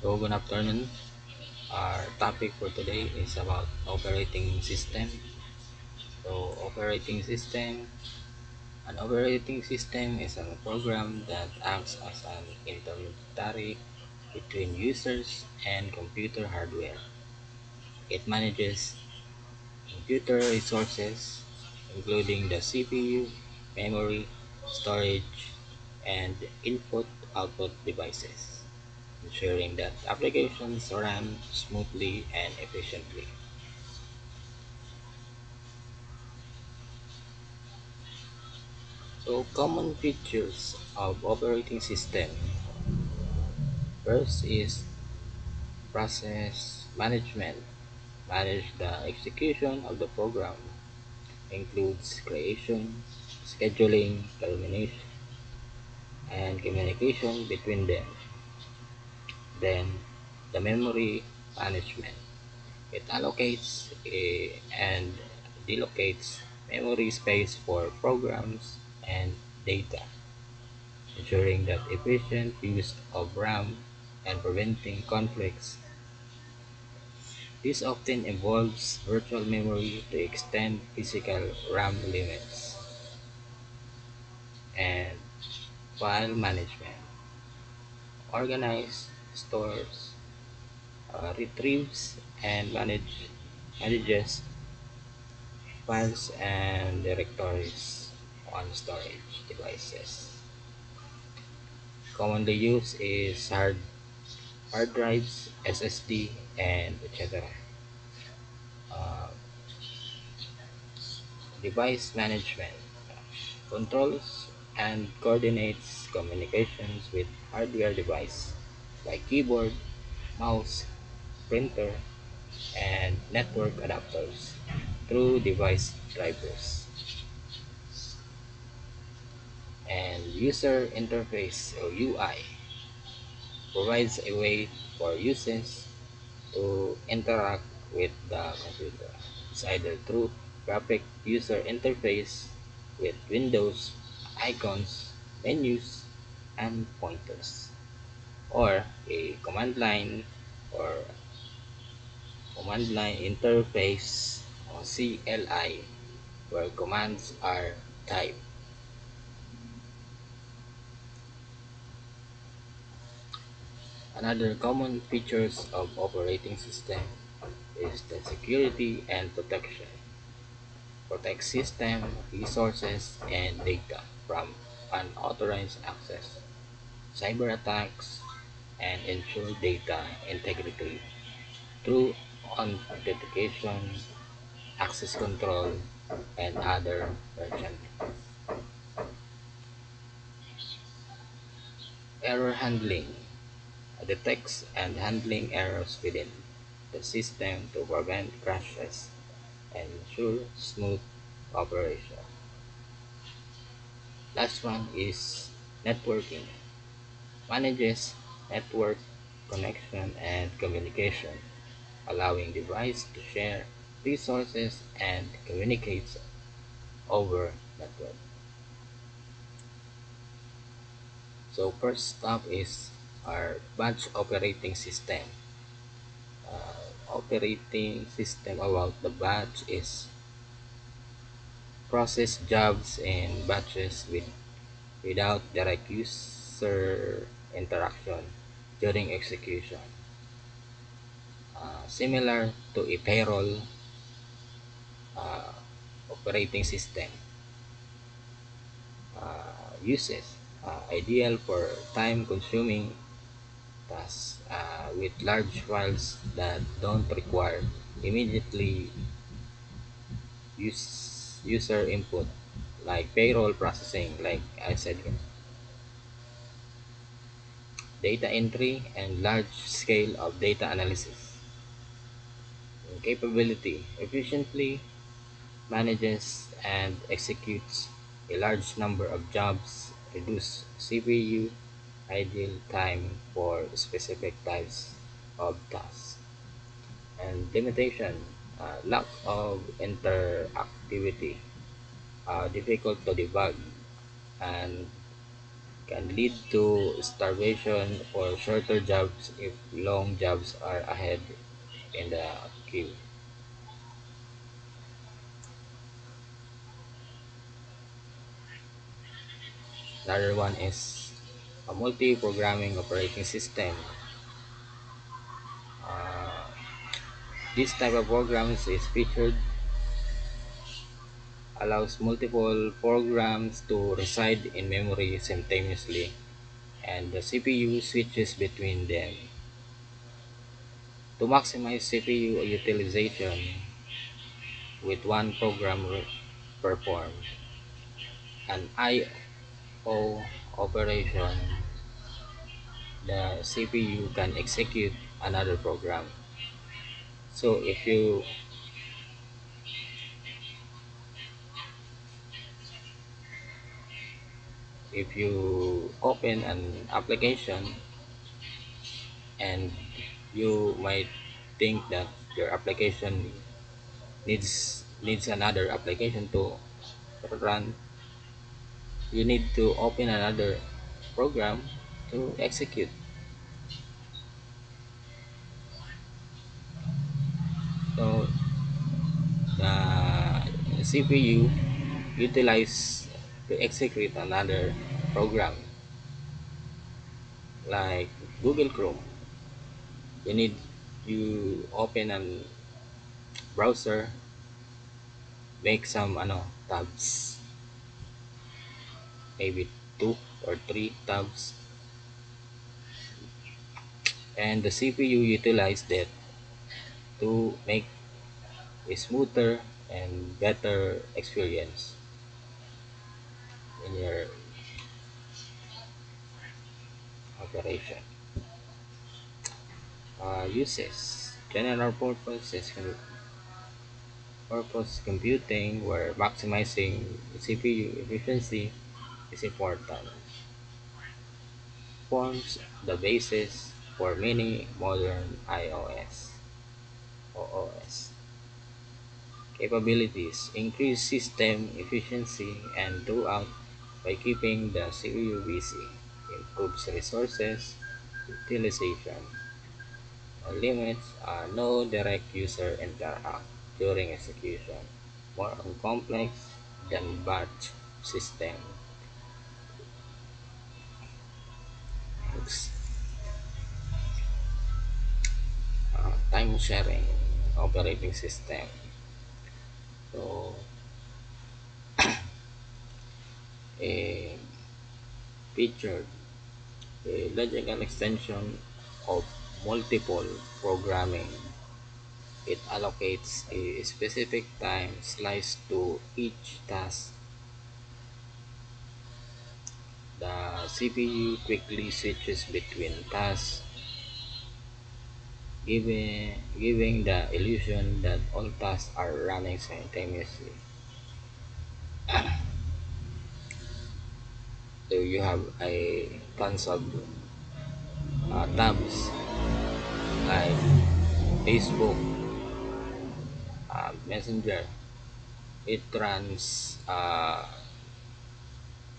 So good afternoon. Our topic for today is about operating system. So an operating system is a program that acts as an intermediary between users and computer hardware. It manages computer resources, including the CPU, memory, storage, and input-output devices, ensuring that applications run smoothly and efficiently. So common features of operating system. First is process management. Manage the execution of the program. Includes creation, scheduling, termination, and communication between them. Then the memory management. It allocates and delocates memory space for programs and data, ensuring that efficient use of RAM and preventing conflicts. This often involves virtual memory to extend physical RAM limits, and file management. Organize, stores, retrieves, and manages files and directories on storage devices. Commonly used is hard drives, SSD, and etc. Uh, Device management controls and coordinates communications with hardware device like keyboard, mouse, printer, and network adapters through device drivers. And user interface or UI provides a way for users to interact with the computer. It's either through graphic user interface with windows, icons, menus, and pointers, or a or command line interface or CLI where commands are typed. Another common features of operating system is the security and protection. Protect system, resources, and data from unauthorized access, cyber attacks, and ensure data integrity through authentication, access control, and other merchant. Error handling detects and handling errors within the system to prevent crashes and ensure smooth operation. Last one is networking. Manages network connection and communication, allowing device to share resources and communicates over network. So first up is our batch operating system. Operating system about the batch is process jobs in batches without direct user interaction during execution. Similar to a payroll uh, operating system uses, ideal for time-consuming tasks with large files that don't require immediately user input, like payroll processing, like I said, data entry, and large scale of data analysis. Capability efficiently manages and executes a large number of jobs, reduce CPU idle time for specific types of tasks, and limitation, lack of interactivity, difficult to debug, and can lead to starvation or shorter jobs if long jobs are ahead in the queue. Another one is a multi-programming operating system. Uh, this type of programs is featured allows multiple programs to reside in memory simultaneously, and the CPU switches between them. To maximize CPU utilization with one program performed, an I/O operation, the CPU can execute another program. So if you open an application and you might think that your application needs another application to run, you need to open another program to execute. So the CPU utilize to execute another program like Google Chrome. You open a browser, make some tabs, maybe two or three tabs, and the CPU utilized that to make a smoother and better experience in your operation. Uses general purpose computing where maximizing CPU efficiency is important. Forms the basis for many modern OOS capabilities, increase system efficiency and throughput by keeping the CPU busy, improves resources utilization, limits no direct user interact during execution, more complex than batch system. It's, time sharing operating system. So a featured a logical extension of multiple programming. It allocates a specific time slice to each task. The CPU quickly switches between tasks, giving the illusion that all tasks are running simultaneously. So you have a tons of tabs like Facebook, Messenger. It runs.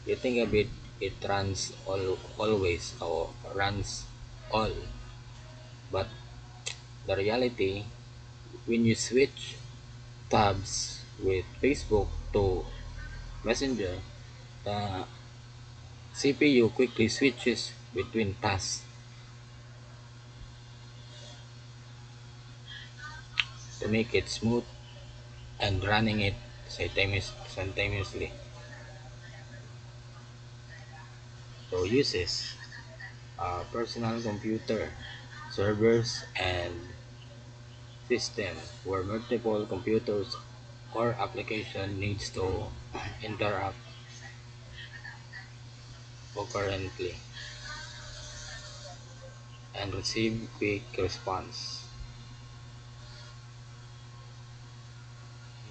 You think of it, it runs always or runs all. But the reality, when you switch tabs with Facebook to Messenger, the CPU quickly switches between tasks to make it smooth and running it simultaneously. So uses personal computer, servers, and system where multiple computers or application needs to interact concurrently and receive quick response.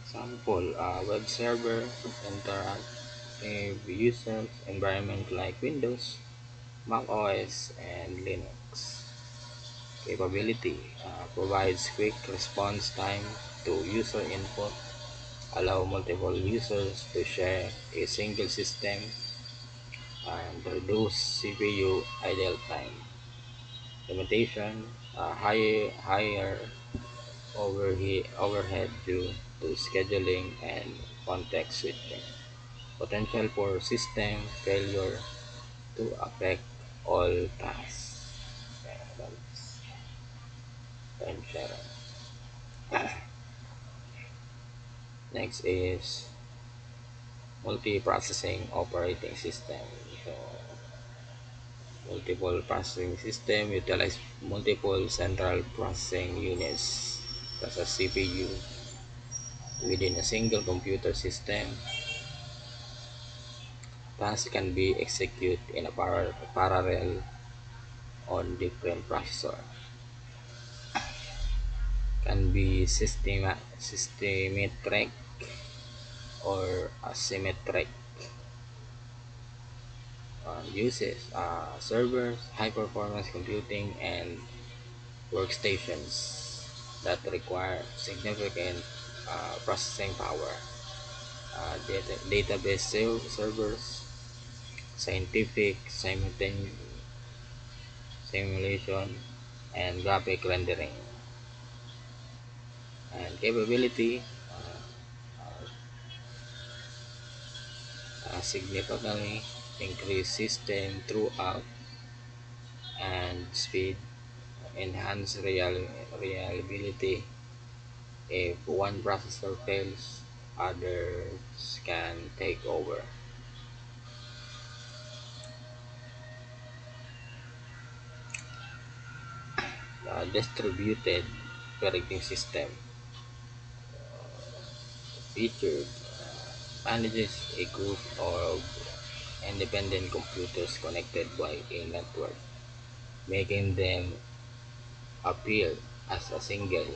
Example, web server interact with users environment like Windows, Mac OS, and Linux. Capability provides quick response time to user input, allow multiple users to share a single system, and reduce CPU idle time. Limitation, higher overhead due to scheduling and context switching. Potential for system failure to affect all tasks. Okay, that's time sharing. Next is multi-processing operating system. So, multiple processing system utilize multiple central processing units such as CPU within a single computer system. Tasks can be executed in a parallel on different processor. Can be systematic or asymmetric. Uses servers, high performance computing, and workstations that require significant processing power. Database servers, scientific simulation, and graphic rendering. And capability significantly increase system throughput and speed, enhance reliability. If one processor fails, others can take over. Distributed operating system featured manages a group of independent computers connected by a network, making them appear as a single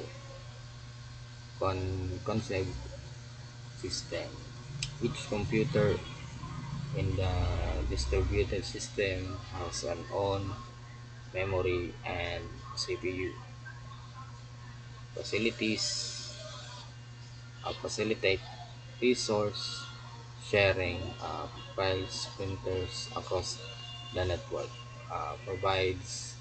concept system. Each computer in the distributed system has an own memory and CPU. Facilities facilitate resource sharing, files printers across the network, provides